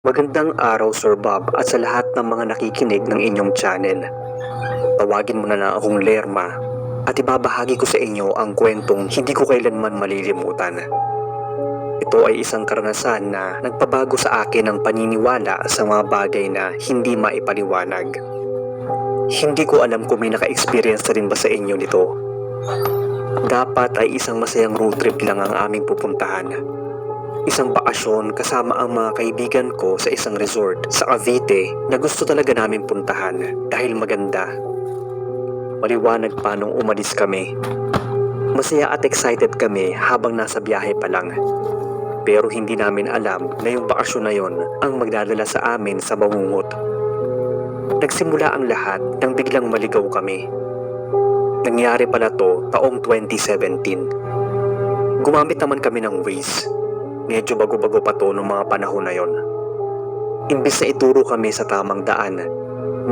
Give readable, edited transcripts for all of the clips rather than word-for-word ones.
Magandang araw Sir Bob at sa lahat ng mga nakikinig ng inyong channel. Tawagin mo na lang akong Lerma at ibabahagi ko sa inyo ang kwentong hindi ko kailanman malilimutan. Ito ay isang karanasan na nagpabago sa akin ng paniniwala sa mga bagay na hindi maipaliwanag. Hindi ko alam kung may naka-experience na rin ba sa inyo nito. Dapat ay isang masayang road trip lang ang aming pupuntahan. Isang bakasyon kasama ang mga kaibigan ko sa isang resort sa Cavite na gusto talaga namin puntahan dahil maganda. Maliwanag pa nung umalis kami. Masaya at excited kami habang nasa biyahe pa lang. Pero hindi namin alam na yung bakasyon na yon ang magdadala sa amin sa bangungot. Nagsimula ang lahat nang biglang maligaw kami. Nangyari pala to taong 2017. Gumamit naman kami ng Waze. Medyo bago-bago pa to noong mga panahon na yon. Imbis na ituro kami sa tamang daan,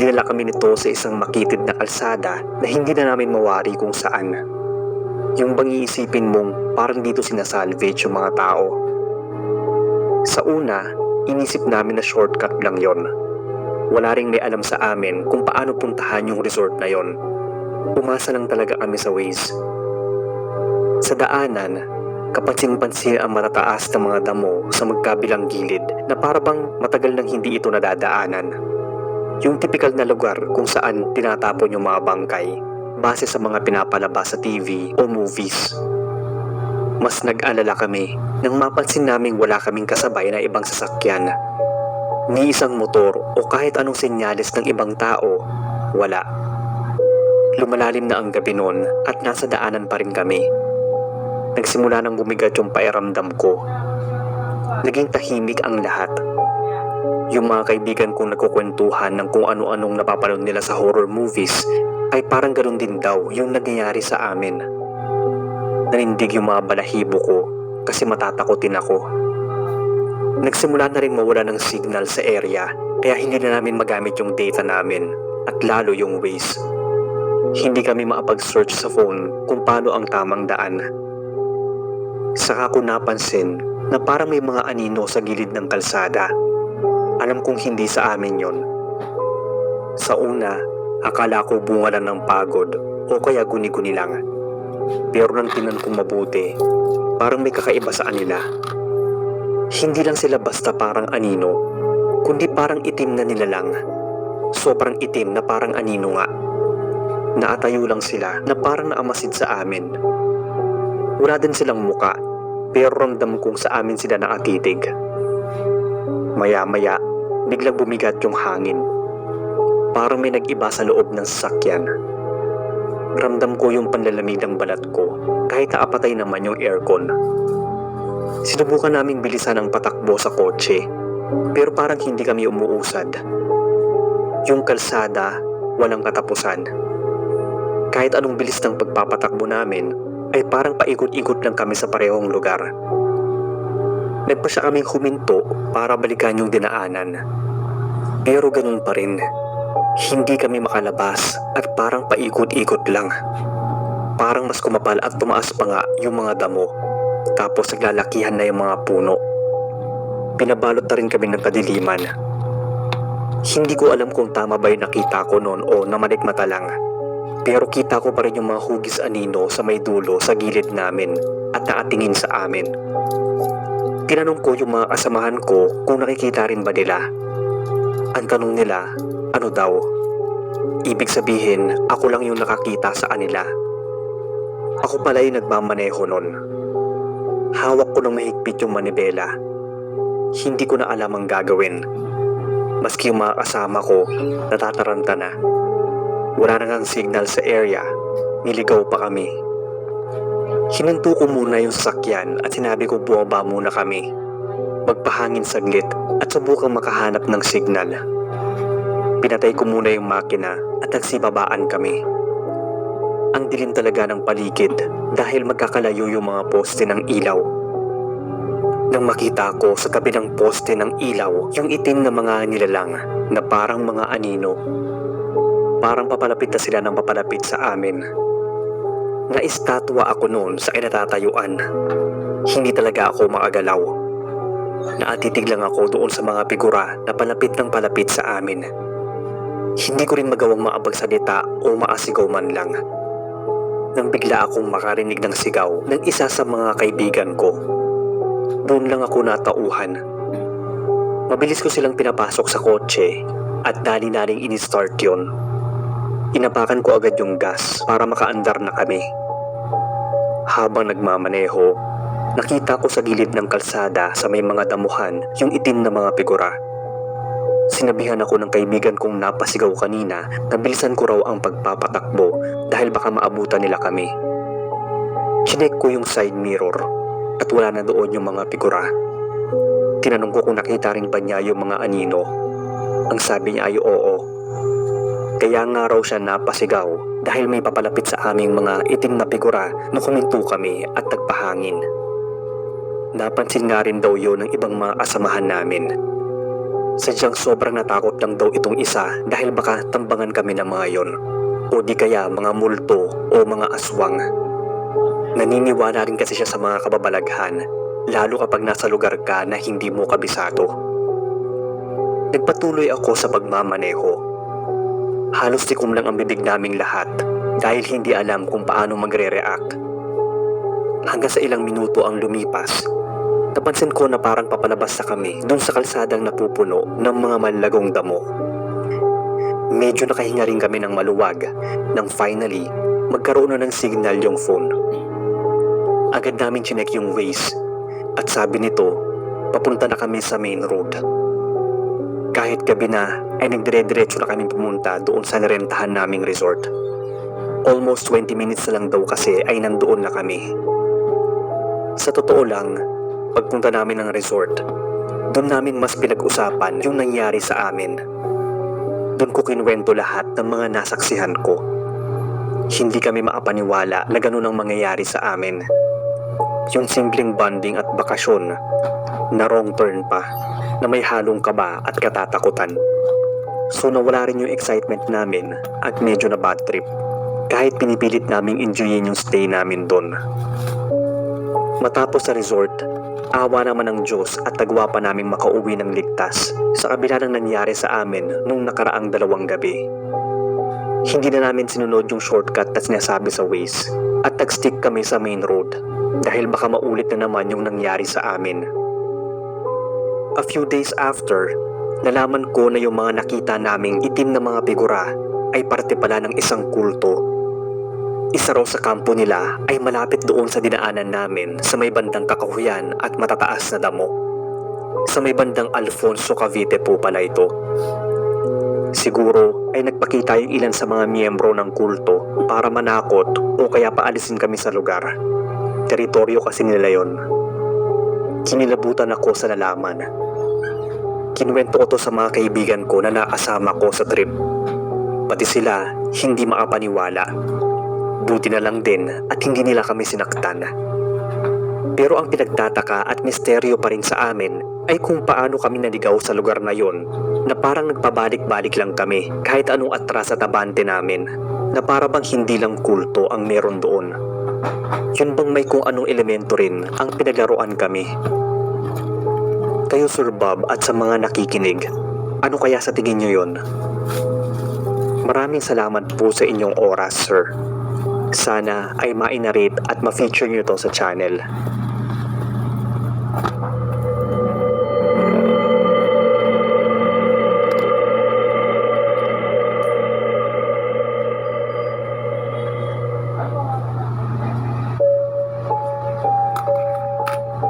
dinala kami nito sa isang makitid na kalsada na hindi na namin mawari kung saan. Yung bang iisipin mong parang dito sinasalvage yung mga tao. Sa una, inisip namin na shortcut lang yon. Wala ring may alam sa amin kung paano puntahan yung resort na yon. Umasa lang talaga kami sa Waze. Sa daanan, kapansin-pansin ang matataas na mga damo sa magkabilang gilid na parabang matagal nang hindi ito nadadaanan. Yung tipikal na lugar kung saan tinatapon yung mga bangkay base sa mga pinapalabas sa TV o movies. Mas nag-alala kami nang mapansin naming wala kaming kasabay na ibang sasakyan. Ni isang motor o kahit anong senyales ng ibang tao, wala. Lumalalim na ang gabi noon at nasa daanan pa rin kami. Nagsimula nang bumigat yung pairamdam ko. Naging tahimik ang lahat. Yung mga kaibigan kong nagkukwentuhan ng kung ano-anong napapanood nila sa horror movies ay parang ganun din daw yung nangyayari sa amin. Nanindig yung mga balahibo ko kasi matatakotin ako. Nagsimula na rin mawala ng signal sa area kaya hindi na namin magamit yung data namin at lalo yung Waze. Hindi kami makapag-search sa phone kung paano ang tamang daan. Saka ko napansin na parang may mga anino sa gilid ng kalsada. Alam kong hindi sa amin yon. Sa una, akala ko bunga lang ng pagod o kaya guni-guni lang. Pero nang tinan kong mabuti, parang may kakaiba sa kanila. Hindi lang sila basta parang anino, kundi parang itim na nilalang. Sobrang itim na parang anino nga. Naatayo lang sila na parang naamasid sa amin. Wala din silang muka, pero ramdam kong sa amin sila nakatitig. Maya-maya, biglang bumigat yung hangin. Parang may nag-iba sa loob ng sasakyan. Ramdam ko yung panlalamig ng balat ko, kahit naapatay naman yung aircon. Sinubukan naming bilisan ang patakbo sa kotse, pero parang hindi kami umuusad. Yung kalsada, walang katapusan. Kahit anong bilis ng pagpapatakbo namin, ay parang paikot-ikot lang kami sa parehong lugar. Nagpasya kaming huminto para balikan yung dinaanan. Pero ganun pa rin. Hindi kami makalabas at parang paikot-ikot lang. Parang mas kumapal at tumaas pa nga yung mga damo. Tapos naglalakihan na yung mga puno. Pinabalot na rin kami ng kadiliman. Hindi ko alam kung tama ba yung nakita ko noon o namalikmata lang. Pero kita ko pa rin yung mga hugis anino sa may dulo sa gilid namin at nakatingin sa amin. Tinanong ko yung mga kasamahan ko kung nakikita rin ba nila. Ang tanong nila, ano daw? Ibig sabihin, ako lang yung nakakita sa kanila. Ako pala yung nagmamaneho nun. Hawak ko ng mahigpit yung manibela. Hindi ko na alam ang gagawin. Maski yung mga kasama ko, natataranta na. Wala na ngang signal sa area, niligaw pa kami. Hinunto ko muna yung sasakyan at sinabi ko bumaba muna kami. Magpahangin saglit at subukang makahanap ng signal. Pinatay ko muna yung makina at nagsibabaan kami. Ang dilim talaga ng paligid dahil magkakalayo yung mga poste ng ilaw. Nang makita ko sa kabilang poste ng ilaw yung itim na mga nilalang na parang mga anino. Parang papalapit na sila ng papalapit sa amin. Naistatwa ako noon sa kinatatayuan. Hindi talaga ako makagalaw. Naatitig lang ako doon sa mga figura na palapit ng palapit sa amin. Hindi ko rin magawang maabagsalita o maasigaw man lang. Nang bigla akong makarinig ng sigaw ng isa sa mga kaibigan ko. Doon lang ako natauhan. Mabilis ko silang pinapasok sa kotse at dali-daling in-start yun. Inapakan ko agad yung gas para makaandar na kami. Habang nagmamaneho, nakita ko sa gilid ng kalsada sa may mga damuhan yung itim na mga figura. Sinabihan ako ng kaibigan kong napasigaw kanina na bilisan ko raw ang pagpapatakbo dahil baka maabutan nila kami. Chinek ko yung side mirror at wala na doon yung mga figura. Tinanong ko kung nakita rin ba niya yung mga anino. Ang sabi niya ay oo. Kaya nga raw siya napasigaw dahil may papalapit sa aming mga itim na figura na kuminto kami at nagpahangin. Napansin nga rin daw yun ng ibang mga kasamahan namin. Sadyang sobrang natakot lang daw itong isa dahil baka tambangan kami ng mga yon o di kaya mga multo o mga aswang. Naniniwala rin kasi siya sa mga kababalaghan, lalo kapag nasa lugar ka na hindi mo kabisado. Nagpatuloy ako sa pagmamaneho. Halos tikom lang ang bibig naming lahat dahil hindi alam kung paano magre-react. Hanggang sa ilang minuto ang lumipas, napansin ko na parang papalabas na kami dun sa kalsadang napupuno ng mga manlagong damo. Medyo nakahinga rin kami ng maluwag nang finally magkaroon na ng signal yung phone. Agad namin chinek yung Waze at sabi nito, papunta na kami sa main road. Kahit gabi na ay nagdire-diretso na kami pumunta doon sa narentahan naming resort. Almost 20 minutes na lang daw kasi ay nandoon na kami. Sa totoo lang, pagpunta namin ng resort, doon namin mas pinag-usapan yung nangyari sa amin. Doon ko kinuwento lahat ng mga nasaksihan ko. Hindi kami maapaniwala na ganun ang mangyayari sa amin. Yung simpleng bonding at bakasyon na wrong turn pa, na may halong kaba at katatakutan. So nawala rin yung excitement namin at medyo na bad trip. Kahit pinipilit naming enjoyin yung stay namin doon. Matapos sa resort, awa naman ng Diyos at tagwa pa naming makauwi ng ligtas sa kabila ng nangyari sa amin nung nakaraang 2 gabi. Hindi na namin sinunod yung shortcut na sinasabi sa Waze at nag-stick kami sa main road dahil baka maulit na naman yung nangyari sa amin. A few days after, nalaman ko na yung mga nakita naming itim na mga figura ay parte pala ng isang kulto. Isa raw sa kampo nila ay malapit doon sa dinaanan namin sa may bandang Kakahuyan at matataas na damo. Sa may bandang Alfonso, Cavite po pala ito. Siguro ay nagpakita yung ilan sa mga miyembro ng kulto para manakot o kaya paalisin kami sa lugar. Teritoryo kasi nila yon. Kinilabutan ako sa nalaman. Kinuwento ko to sa mga kaibigan ko na nakasama ko sa trip. Pati sila hindi makapaniwala. Buti na lang din at hindi nila kami sinaktan. Pero ang pinagtataka at misteryo pa rin sa amin ay kung paano kami naligaw sa lugar na yon, na parang nagpabalik-balik lang kami kahit anong atras at abante namin, na para bang hindi lang kulto ang meron doon. Yun bang may kung anong elemento rin ang pinaglaruan kami. Kayo Sir Bob at sa mga nakikinig, ano kaya sa tingin nyo yon? Maraming salamat po sa inyong oras, sir. Sana ay ma-narrate at ma-feature nyo to sa channel.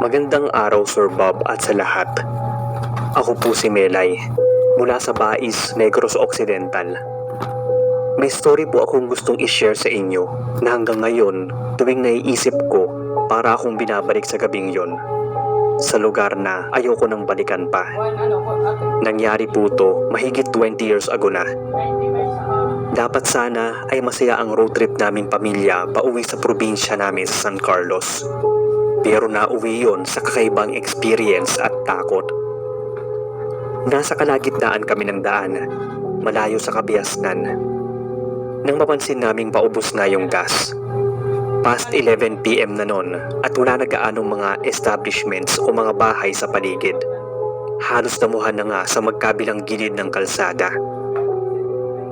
Magandang araw Sir Bob at sa lahat. Ako po si Melay, mula sa Bais, Negros Occidental. May story po akong gustong i-share sa inyo na hanggang ngayon tuwing naiisip ko para akong binabalik sa gabing yon. Sa lugar na ayoko nang balikan pa. Nangyari po to mahigit 20 years ago na. Dapat sana ay masaya ang road trip naming pamilya pauwi sa probinsya namin sa San Carlos. Pero nauwi yon sa kakaibang experience at takot. Nasa kalagitnaan kami ng daan, malayo sa kabiasnan. Nang mapansin naming paubos na yung gas, Past 11 PM na nun at wala na gaanong mga establishments o mga bahay sa paligid. Halos damuhan na nga sa magkabilang gilid ng kalsada.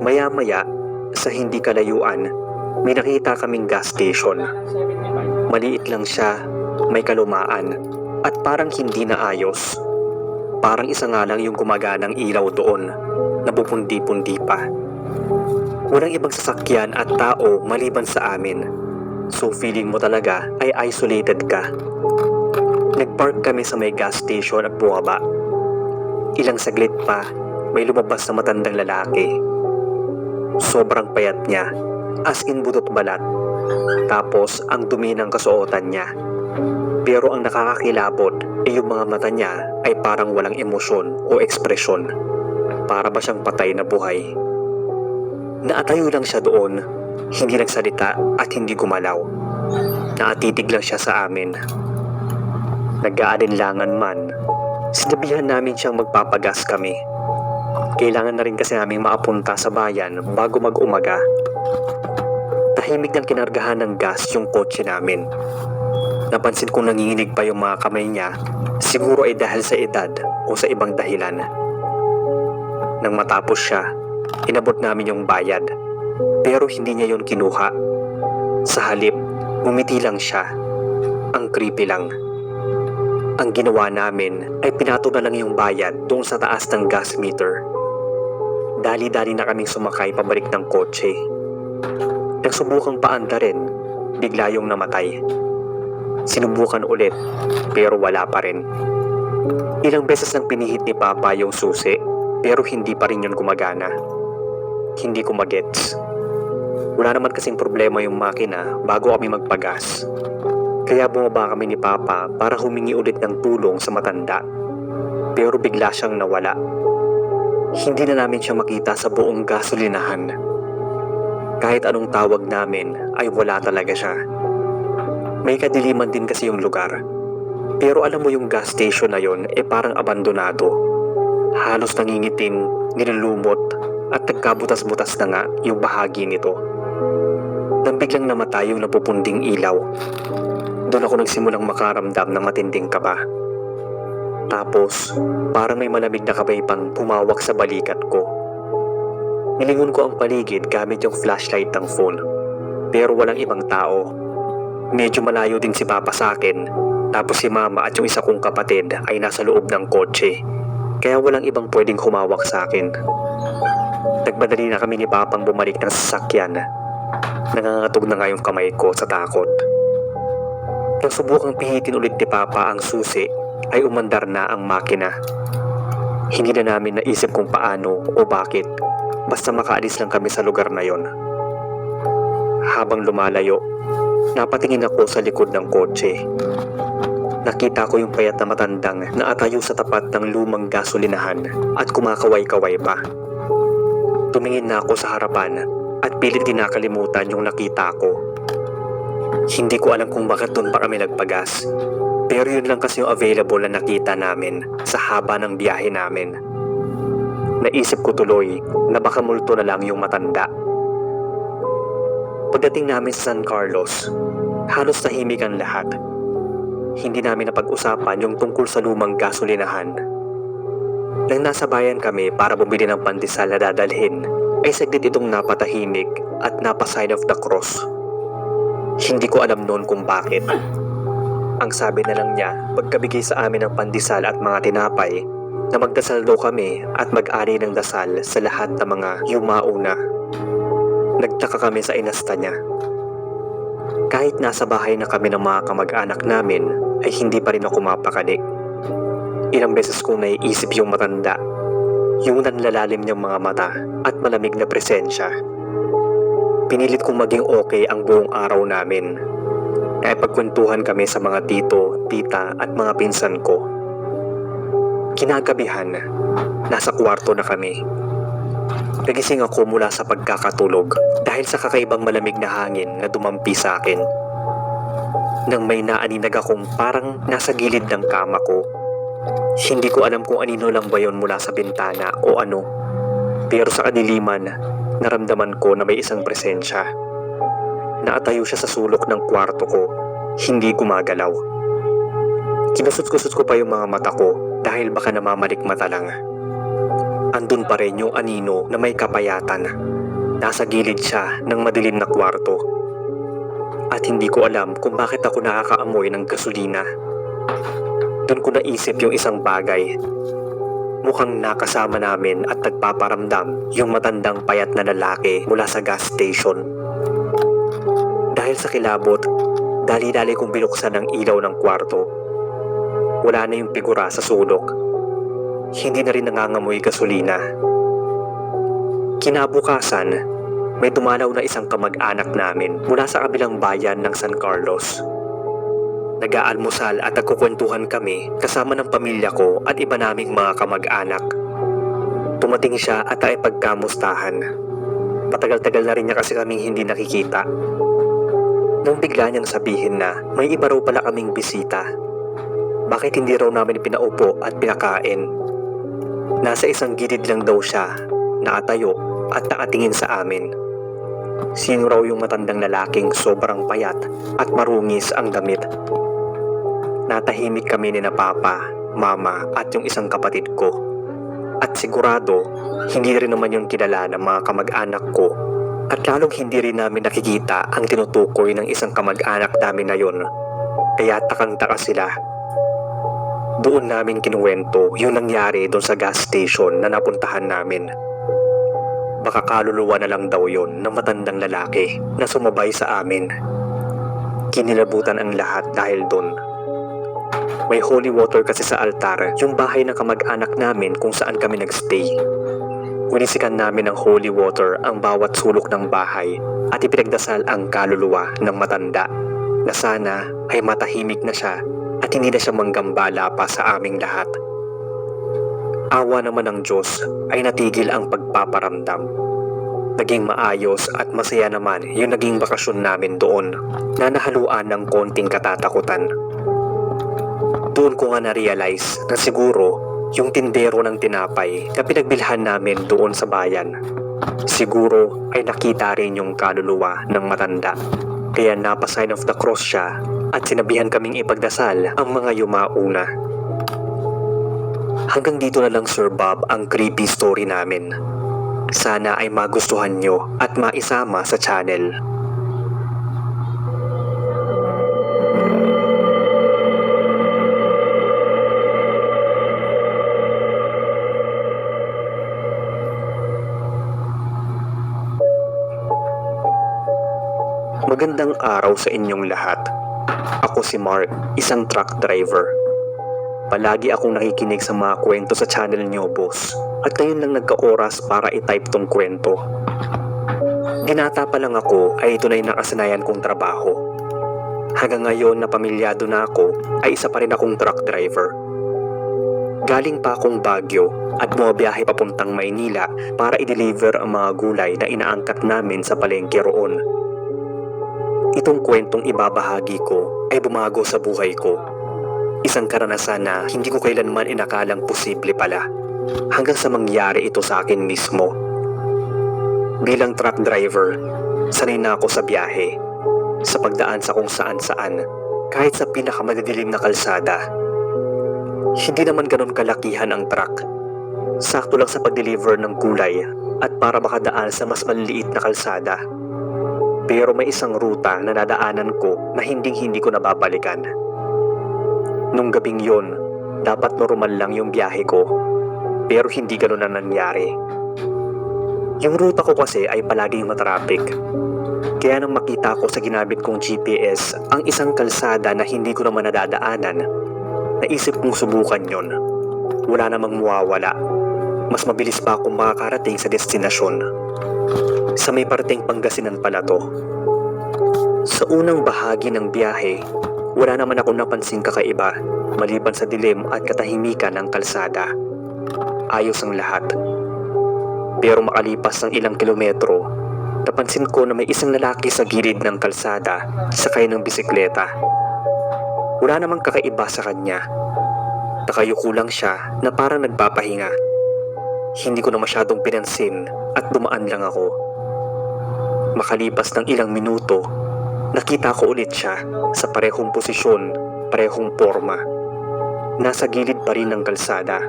Maya-maya, sa hindi kalayuan, may nakita kaming gas station. Maliit lang siya, may kalumaan, at parang hindi na ayos. Parang isa nga lang yung gumaganang ilaw doon, napupundi-pundi pa. Walang ibang sasakyan at tao maliban sa amin. So feeling mo talaga ay isolated ka. Nagpark kami sa may gas station at bumaba. Ilang saglit pa, may lumabas na matandang lalaki. Sobrang payat niya, as in butot balat. Tapos ang dumi ng kasuotan niya. Pero ang nakakakilabot ay yung mga mata niya ay parang walang emosyon o ekspresyon. Para ba siyang patay na buhay? Naatayo lang siya doon, hindi nagsalita at hindi gumalaw. Naatitig lang siya sa amin. Nag-aalinlangan man, sinabihan namin siyang magpapagas kami. Kailangan na rin kasi namin maapunta sa bayan bago mag-umaga. Tahimik ng kinargahan ng gas yung kotse namin. Napansin kong nanginginig pa yung mga kamay niya, siguro ay dahil sa edad o sa ibang dahilan. Nang matapos siya, inabot namin yung bayad, pero hindi niya yon kinuha. Sa halip, umiti lang siya. Ang creepy lang. Ang ginawa namin ay pinato na lang yung bayad doon sa taas ng gas meter. Dali-dali na kaming sumakay pabalik ng kotse. Nagsubukang paanda rin, bigla yung namatay. Sinubukan ulit, pero wala pa rin. Ilang beses nang pinihit ni Papa yung susi, pero hindi pa rin yun gumagana. Hindi ko magets. Wala naman kasing problema yung makina bago kami magpagas. Kaya bumaba kami ni Papa para humingi ulit ng tulong sa matanda. Pero bigla siyang nawala. Hindi na namin siya makita sa buong gasolinahan. Kahit anong tawag namin ay wala talaga siya. May kadiliman din kasi yung lugar. Pero alam mo yung gas station na yon parang abandonado. Halos nangingitim, nilulumot at nagkabutas-butas na nga yung bahagi nito. Nang biglang namatay yung napupunding ilaw, doon ako nagsimulang makaramdam ng matinding kaba. Tapos, parang may malamig na kabay pang pumawak sa balikat ko. Nilingon ko ang paligid gamit yung flashlight ng phone. Pero walang ibang tao. Medyo malayo din si Papa sa akin. Tapos si Mama at yung isa kong kapatid ay nasa loob ng kotse. Kaya walang ibang pwedeng humawak sa akin. Nagmadali na kami ni Papang bumalik ng sasakyan. Nangangatog na nga yung kamay ko sa takot. Nang subukang pihitin ulit ni Papa ang susi, ay umandar na ang makina. Hindi na namin naisip kung paano o bakit. Basta makaalis lang kami sa lugar na yon. Habang lumalayo, napatingin ako sa likod ng kotse. Nakita ko yung payat na matandang naatayo sa tapat ng lumang gasolinahan at kumakaway-kaway pa. Tumingin na ako sa harapan at pilit din nakalimutan yung nakita ko. Hindi ko alam kung bakit doon pa kami nagpagas, pero yun lang kasi yung available na nakita namin sa haba ng biyahe namin. Naisip ko tuloy na baka multo na lang yung matanda. Pagdating namin sa San Carlos, halos tahimik ang lahat. Hindi namin napag-usapan yung tungkol sa lumang gasolinahan. Nang nasa bayan kami para bumili ng pandesal na dadalhin, ay saglit itong napatahimik at napa-sign of the cross. Hindi ko alam noon kung bakit. Ang sabi na lang niya, pagkabigay sa amin ng pandesal at mga tinapay, na magdasal daw kami at mag-ari ng dasal sa lahat ng mga yumauna. Nagtaka kami sa inasta niya. Kahit nasa bahay na kami ng mga kamag-anak namin, ay hindi pa rin ako mapakali. Ilang beses kong naiisip yung matanda, yung nanlalalim niyang mga mata at malamig na presensya. Pinilit kong maging okay ang buong araw namin. Naipagkwentuhan kami sa mga tito, tita at mga pinsan ko. Kinagabihan, nasa kwarto na kami. Nagising ako mula sa pagkakatulog dahil sa kakaibang malamig na hangin na dumampi sa akin. Nang may naaninag akong parang nasa gilid ng kama ko. Hindi ko alam kung anino lang ba yon mula sa bintana o ano. Pero sa kadiliman, naramdaman ko na may isang presensya. Naatayo siya sa sulok ng kwarto ko, hindi gumagalaw. Kinusot-kusot ko pa yung mga mata ko dahil baka namamalikmata lang. Andun pa rin yung anino na may kapayatan. Nasa gilid siya ng madilim na kwarto. At hindi ko alam kung bakit ako nakakaamoy ng gasolina. Doon ko naisip yung isang bagay. Mukhang nakasama namin at nagpaparamdam yung matandang payat na lalaki mula sa gas station. Dahil sa kilabot, dali-dali kong binuksan ang ilaw ng kwarto. Wala na yung figura sa sulok. Hindi na rin nangangamoy gasolina. Kinabukasan, may dumalaw na isang kamag-anak namin mula sa kabilang bayan ng San Carlos. Nag-aalmusal at nagkukwentuhan kami kasama ng pamilya ko at iba naming mga kamag-anak. Tumating siya at ay pagkamustahan. Patagal-tagal na rin niya kasi kaming hindi nakikita. Nung bigla niyang sabihin na may iba raw pala kaming bisita. Bakit hindi raw namin pinaupo at pinakain? Nasa isang gilid lang daw siya, nakatayo at nakatingin sa amin. Sino raw yung matandang lalaking sobrang payat at marungis ang damit? Natahimik kami ni na papa, mama at yung isang kapatid ko. At sigurado, hindi rin naman yung kilala ng mga kamag-anak ko. At lalong hindi rin namin nakikita ang tinutukoy ng isang kamag-anak namin na yun. Kaya takang-taka sila. Doon namin kinuwento yung nangyari doon sa gas station na napuntahan namin. Baka kaluluwa na lang daw yun ng matandang lalaki na sumabay sa amin. Kinilabutan ang lahat dahil doon. May holy water kasi sa altar, yung bahay ng kamag-anak namin kung saan kami nagstay. Winisikan namin ng holy water ang bawat sulok ng bahay at ipinagdasal ang kaluluwa ng matanda na sana ay matahimik na siya at hindi na siya manggambala pa sa aming lahat. Awa naman ng Diyos ay natigil ang pagpaparamdam. Naging maayos at masaya naman yung naging bakasyon namin doon na nahaluan ng konting katatakutan. Doon ko nga na-realize na siguro yung tindero ng tinapay na pinagbilhan namin doon sa bayan, siguro ay nakita rin yung kaluluwa ng matanda. Kaya napa-sign of the cross siya at sinabihan kaming ipagdasal ang mga yumauna. Hanggang dito na lang Sir Bob ang creepy story namin. Sana ay magustuhan nyo at maisama sa channel. Magandang araw sa inyong lahat. Ako si Mark, isang truck driver. Palagi akong nakikinig sa mga kwento sa channel niyo, boss. At ngayon lang nagka-oras para i-type tong kwento. Binata pa lang ako ay tunay na kasanayan kong trabaho. Hanggang ngayon na pamilyado na ako ay isa pa rin akong truck driver. Galing pa akong Baguio at bumabiyahe papuntang Maynila para i-deliver ang mga gulay na inaangkat namin sa palengke roon. Itong kwentong ibabahagi ko ay bumago sa buhay ko. Isang karanasan na hindi ko kailanman inakalang posible pala hanggang sa mangyari ito sa akin mismo. Bilang truck driver, sanay na ako sa biyahe, sa pagdaan sa kung saan-saan, kahit sa pinakamadidilim na kalsada. Hindi naman ganun kalakihan ang truck. Sakto lang sa pag-deliver ng gulay at para makadaan sa mas maliliit na kalsada. Pero may isang ruta na nadaanan ko na hindi ko nababalikan. Nung gabing yon, dapat normal lang yung biyahe ko, pero hindi ganun na nangyari. Yung ruta ko kasi ay palaging matraffic. Kaya nang makita ko sa ginamit kong GPS ang isang kalsada na hindi ko naman nadadaanan, naisip kong subukan yon. Wala namang mawawala. Mas mabilis pa akong makakarating sa destinasyon. Sa may parteng Pangasinan pala to. Sa unang bahagi ng biyahe, wala naman akong napansing kakaiba maliban sa dilim at katahimikan ng kalsada. Ayos ang lahat. Pero makalipas ng ilang kilometro, napansin ko na may isang lalaki sa gilid ng kalsada sakay ng bisikleta. Wala namang kakaiba sa kanya. Nakayuko lang siya na parang nagpapahinga. Hindi ko na masyadong pinansin at dumaan lang ako. Makalipas ng ilang minuto, Nakita ko ulit siya sa parehong posisyon, parehong forma. Nasa gilid pa rin ng kalsada.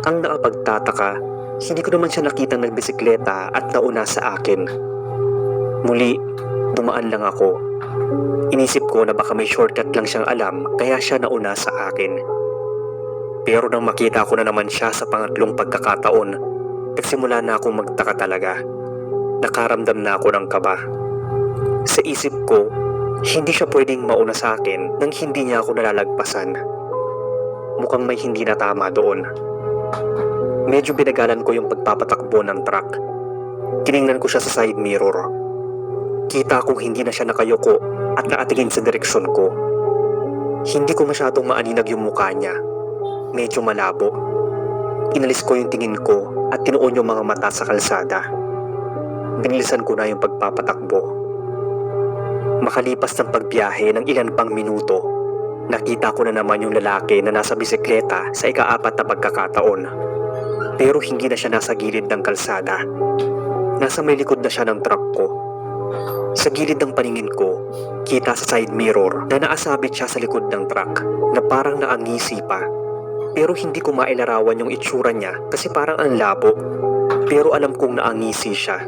Ang nakapagtataka, hindi ko naman siya nakitang nagbisikleta at nauna sa akin. Muli, dumaan lang ako. Inisip ko na baka may shortcut lang siyang alam kaya siya nauna sa akin. Pero nang makita ko na naman siya sa pangatlong pagkakataon, nagsimula na akong magtaka talaga. Nakaramdam na ako ng kaba. Sa isip ko, hindi siya pwedeng mauna sa akin nang hindi niya ako nalalagpasan. Mukhang may hindi na tama doon. Medyo binagalan ko yung pagpapatakbo ng truck. Tiningnan ko siya sa side mirror. Kita kong hindi na siya nakayuko at nakatingin sa direksyon ko. Hindi ko masyadong maaninag yung mukha niya. Medyo malabo. Inalis ko yung tingin ko at tinuon yung mga mata sa kalsada. Binilisan ko na yung pagpapatakbo. Makalipas ng pagbiyahe ng ilan pang minuto, nakita ko na naman yung lalaki na nasa bisikleta sa ika-4 na pagkakataon. Pero hindi na siya nasa gilid ng kalsada. Nasa may likod na siya ng truck ko. Sa gilid ng paningin ko, kita sa side mirror na naasabit siya sa likod ng truck na parang naangisi pa. Pero hindi ko mailarawan yung itsura niya kasi parang ang labo. Pero alam kong naangisi siya.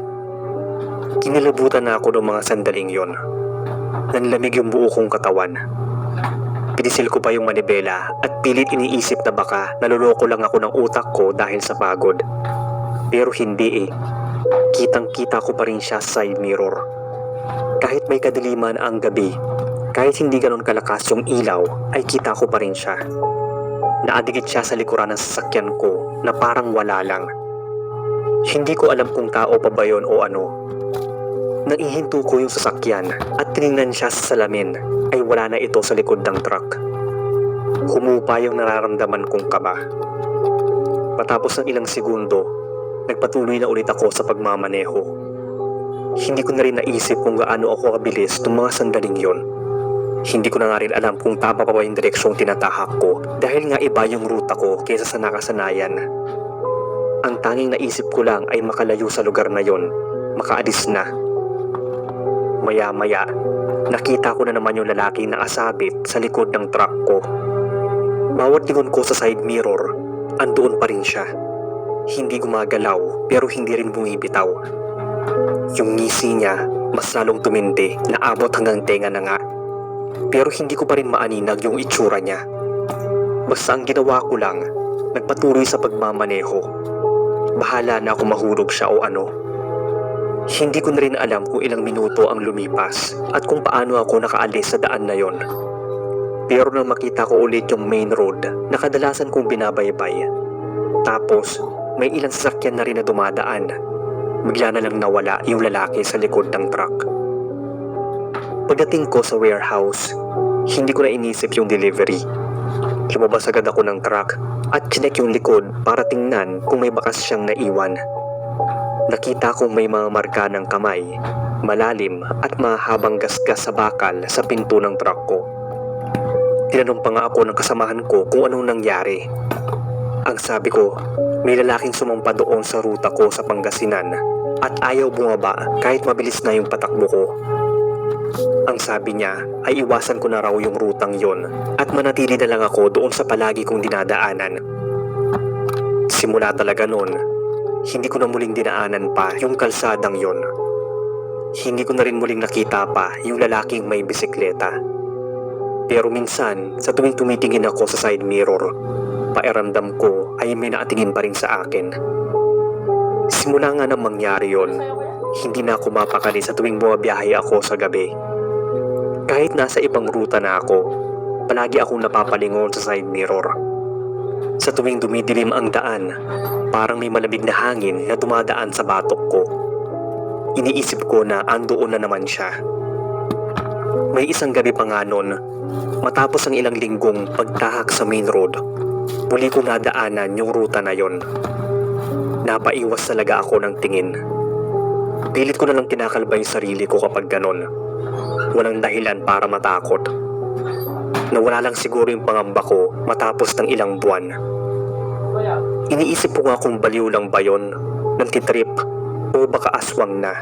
Kinilabutan na ako ng mga sandaling yon. Nanlamig yung buo kong katawan. Pinisil ko pa yung manibela at pilit iniisip na baka naluloko lang ako ng utak ko dahil sa pagod. Pero hindi eh. Kitang-kita ko pa rin siya sa side mirror. Kahit may kadiliman ang gabi, kahit hindi ganon kalakas yung ilaw, ay kita ko pa rin siya. Naadikit siya sa likuran ng sasakyan ko na parang wala lang. Hindi ko alam kung tao pa ba yun o ano. Nang ihinto ko yung sasakyan at tiningnan siya sa salamin, ay wala na ito sa likod ng truck. Humupa yung nararamdaman kong kaba. Patapos ng ilang segundo, nagpatuloy na ulit ako sa pagmamaneho. Hindi ko na rin naisip kung gaano ako kabilis ng mga sandaling yon. Hindi ko na nga rin alam kung tama pa ba yung direksyong tinatahak ko dahil nga iba yung ruta ko kaysa sa nakasanayan. Ang tanging naisip ko lang ay makalayo sa lugar na yon, makaalis na. Maya-maya, nakita ko na naman yung lalaking nakasabit sa likod ng truck ko. Bawat lingon ko sa side mirror, andoon pa rin siya. Hindi gumagalaw pero hindi rin bumibitaw. Yung ngisi niya, mas lalong tumindi na abot hanggang tenga na nga. Pero hindi ko pa rin maaninag yung itsura niya. Basta ang ginawa ko lang, nagpatuloy sa pagmamaneho. Bahala na ako mahulog siya o ano. Hindi ko na rin alam kung ilang minuto ang lumipas at kung paano ako nakaalis sa daan na yon. Pero nang makita ko ulit yung main road na kadalasan kong binabaybay, tapos may ilang sasakyan na rin na dumadaan, bigla na lang nawala yung lalaki sa likod ng truck. Pagdating ko sa warehouse, hindi ko na inisip yung delivery. Lumabas agad ako ng truck at chinek yung likod para tingnan kung may bakas siyang naiwan. Nakita kong may mga marka ng kamay, malalim at mahabang gasgas sa bakal sa pinto ng truck ko. Tinanong pa nga ako ng kasamahan ko kung anong nangyari. Ang sabi ko, may lalaking sumampa doon sa ruta ko sa Pangasinan at ayaw bumaba kahit mabilis na yung patakbo ko. Ang sabi niya ay iwasan ko na raw yung rutang yon at manatili na lang ako doon sa palagi kong dinadaanan. Simula talaga noon, hindi ko na muling dinaanan pa yung kalsadang yon. Hindi ko na rin muling nakita pa yung lalaking may bisikleta. Pero minsan, sa tuwing tumitingin ako sa side mirror, pakiramdam ko ay may nakatingin pa rin sa akin. Simula nga nang mangyari yon, hindi na ako mapakali sa tuwing bumabiyahe ako sa gabi. Kahit nasa ibang ruta na ako, palagi akong napapalingon sa side mirror. Sa tuwing dumidilim ang daan, parang may malamig na hangin na dumadaan sa batok ko. Iniisip ko na andoon na naman siya. May isang gabi pa nga noon, matapos ang ilang linggong pagtahak sa main road, muli kong nadaanan yung ruta na yon. Napaiwas talaga ako ng tingin. Pilit ko na lang kinakalba yung sarili ko kapag ganon. Walang dahilan para matakot. Nawala lang siguro yung pangamba ko matapos ng ilang buwan. Iniisip ko nga kung baliw lang ba yun, nantitrip, o baka aswang na.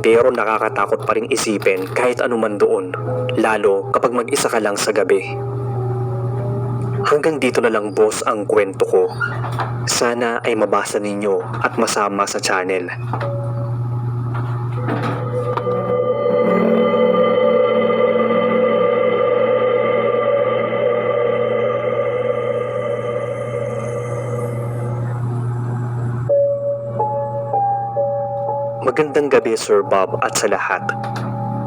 Pero nakakatakot pa rin isipin kahit anuman doon, lalo kapag mag-isa ka lang sa gabi. Hanggang dito na lang boss ang kwento ko. Sana ay mabasa ninyo at masama sa channel. Magandang gabi Sir Bob at sa lahat.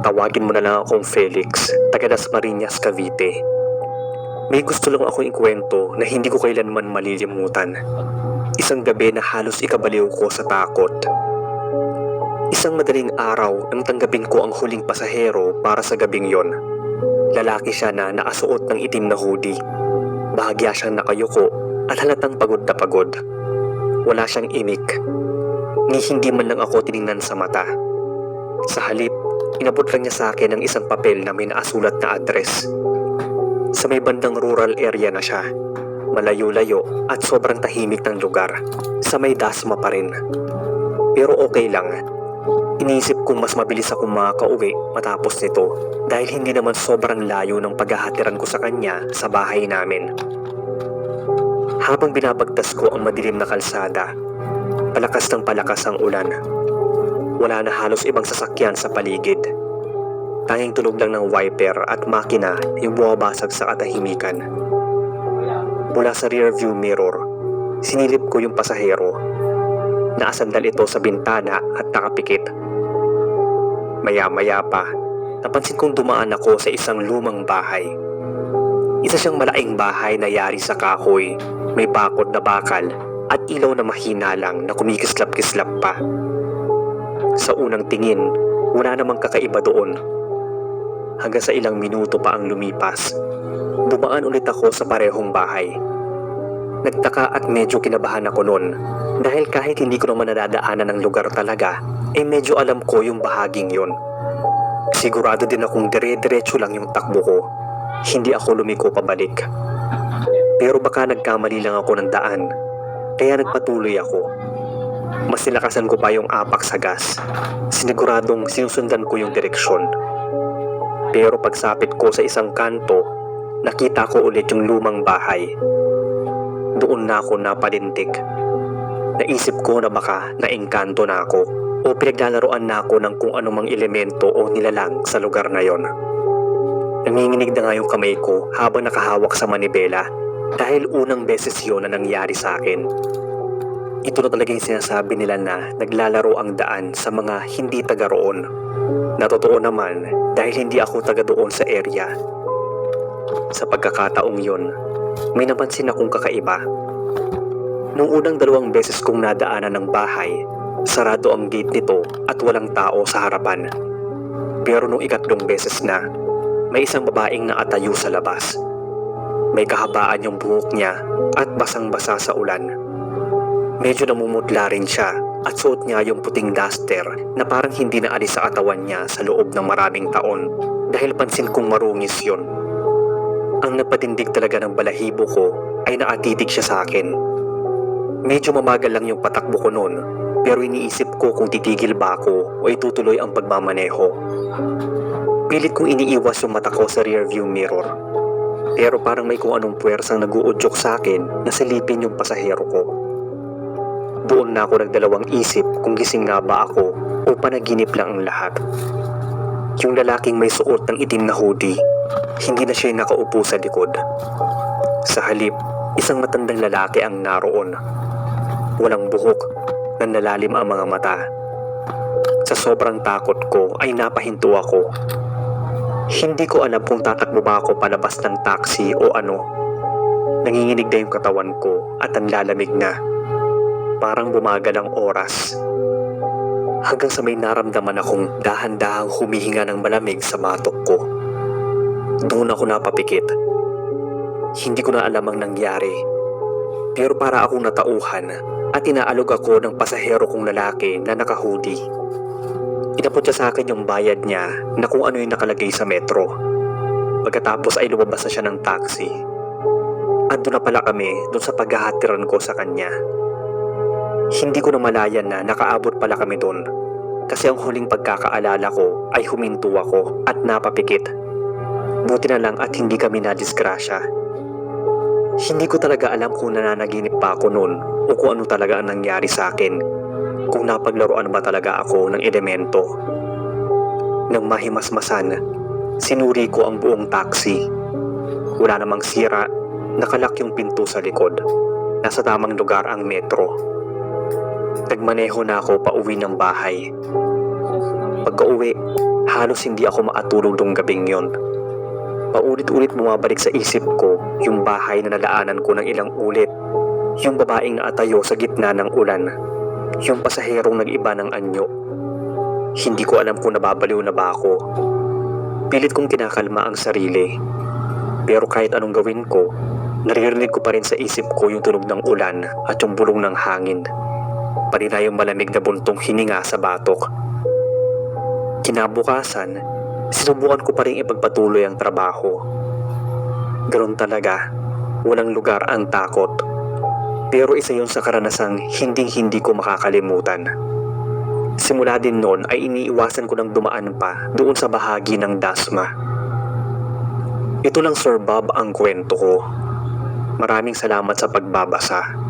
Tawagin mo na lang akong Felix, taga Dasmariñas, Cavite. May gusto lang akong ikwento na hindi ko kailanman malilimutan. Isang gabi na halos ikabaliw ko sa takot. Isang madaling araw nang tanggapin ko ang huling pasahero para sa gabing yon. Lalaki siya na nakasuot ng itim na hoodie. Bahagya siyang nakayuko at halatang pagod na pagod. Wala siyang imik. Ni hindi man lang ako tiningnan sa mata. Sa halip, inabot lang niya sa akin ang isang papel na may naasulat na address. Sa may bandang rural area na siya, malayo-layo at sobrang tahimik ng lugar. Sa may dasma pa rin. Pero okay lang. Iniisip kong mas mabilis akong makakauwi matapos nito dahil hindi naman sobrang layo ng paghahatiran ko sa kanya sa bahay namin. Habang binabagtas ko ang madilim na kalsada, palakas ng palakas ang ulan. Wala na halos ibang sasakyan sa paligid. Tanging tunog lang ng wiper at makina yung bumabasag sa katahimikan. Mula sa rear view mirror, sinilip ko yung pasahero. Naasandal ito sa bintana at nakapikit. Maya-maya pa, napansin kong dumaan ako sa isang lumang bahay. Isa siyang malaking bahay na yari sa kahoy, may bakod na bakal at ilaw na mahina lang na kumikislap-kislap pa. Sa unang tingin, wala namang kakaiba doon. Hanggang sa ilang minuto pa ang lumipas, dumaan ulit ako sa parehong bahay. Nagtaka at medyo kinabahan ako noon dahil kahit hindi ko naman nadadaanan ng lugar talaga, medyo alam ko yung bahaging yon. Sigurado din akong dire-diretso lang yung takbo ko. Hindi ako lumiko pabalik. Pero baka nagkamali lang ako ng daan. Kaya nagpatuloy ako. Mas nilakasan ko pa yung apak sa gas. Siniguradong sinusundan ko yung direksyon. Pero pagsapit ko sa isang kanto, nakita ko ulit yung lumang bahay. Doon na ako napalintik. Naisip ko na baka naengkanto na ako o pinaglalaroan na ako ng kung anumang elemento o nilalang sa lugar na yon. Nanginginig na nga yung kamay ko habang nakahawak sa manibela. Dahil unang beses yun na nangyari sa akin. Ito na talaga yung sinasabi nila na naglalaro ang daan sa mga hindi taga roon. Natotoo naman dahil hindi ako taga doon sa area. Sa pagkakataong yun, may napansin akong kakaiba. Nung unang 2 beses kong nadaanan ng bahay, sarado ang gate nito at walang tao sa harapan. Pero nung 3 beses na, may isang babaeng nakatayo sa labas. May kahabaan yung buhok niya at basang-basa sa ulan. Medyo namumutla rin siya at suot niya yung puting duster na parang hindi na alis sa katawan niya sa loob ng maraming taon dahil pansin kong marungis yun. Ang napatindig talaga ng balahibo ko ay nakatitig siya sa akin. Medyo mamagal lang yung patakbo ko noon pero iniisip ko kung titigil ba ako o itutuloy ang pagmamaneho. Pilit kong iniiwas yung mata ko sa rear view mirror. Pero parang may kung anong puwersang nag-uudyok sa akin na silipin yung pasahero ko. Doon na ako nagdalawang isip kung gising nga ba ako o panaginip lang ang lahat. Yung lalaking may suot ng itim na hoodie, hindi na siya nakaupo sa likod. Sa halip, isang matandang lalaki ang naroon. Walang buhok, nanlalalim ang mga mata. Sa sobrang takot ko ay napahinto ako. Hindi ko alam kung tatakbo ba ako palabas ng taxi o ano. Nanginginig na yung katawan ko at ang lalamig na. Parang bumagal ang oras. Hanggang sa may naramdaman akong dahan-dahang humihinga ng malamig sa batok ko. Doon ako napapikit. Hindi ko na alam ang nangyari. Pero para akong natauhan at inaalog ako ng pasahero kong lalaki na naka-hoodie. Inabot niya sa akin yung bayad niya na kung ano yung nakalagay sa metro. Pagkatapos ay lumabas na siya ng taxi. Ando na pala kami doon sa paghahatiran ko sa kanya. Hindi ko na malayan na nakaabot pala kami doon. Kasi ang huling pagkakaalala ko ay huminto ako at napapikit. Buti na lang at hindi kami nadisgrasya. Hindi ko talaga alam kung nananaginip pa ako noon o kung ano talaga ang nangyari sa akin. Kung napaglaruan ba talaga ako ng elemento. Nang mahimasmasan, sinuri ko ang buong taxi. Wala namang sira, nakalak yung pinto sa likod. Nasa tamang lugar ang metro. Nagmaneho na ako pauwi ng bahay. Pagka-uwi, halos hindi ako makatulog nung gabing yon. Paulit-ulit bumabalik sa isip ko yung bahay na nalaanan ko ng ilang ulit. Yung babaeng naatayo sa gitna ng ulan. Yung pasaherong nag-iba ng anyo. Hindi ko alam kung nababaliw na ba ako. Pilit kong kinakalma ang sarili. Pero kahit anong gawin ko, naririnig ko pa rin sa isip ko yung tunog ng ulan at yung bulong ng hangin. Pati na yung malamig na buntong hininga sa batok. Kinabukasan, sinubukan ko pa rin ipagpatuloy ang trabaho. Ganoon talaga, walang lugar ang takot. Pero isa yun sa karanasang hindi ko makakalimutan. Simula din noon ay iniiwasan ko ng dumaan pa doon sa bahagi ng Dasma. Ito lang Sir Bob ang kwento ko. Maraming salamat sa pagbabasa.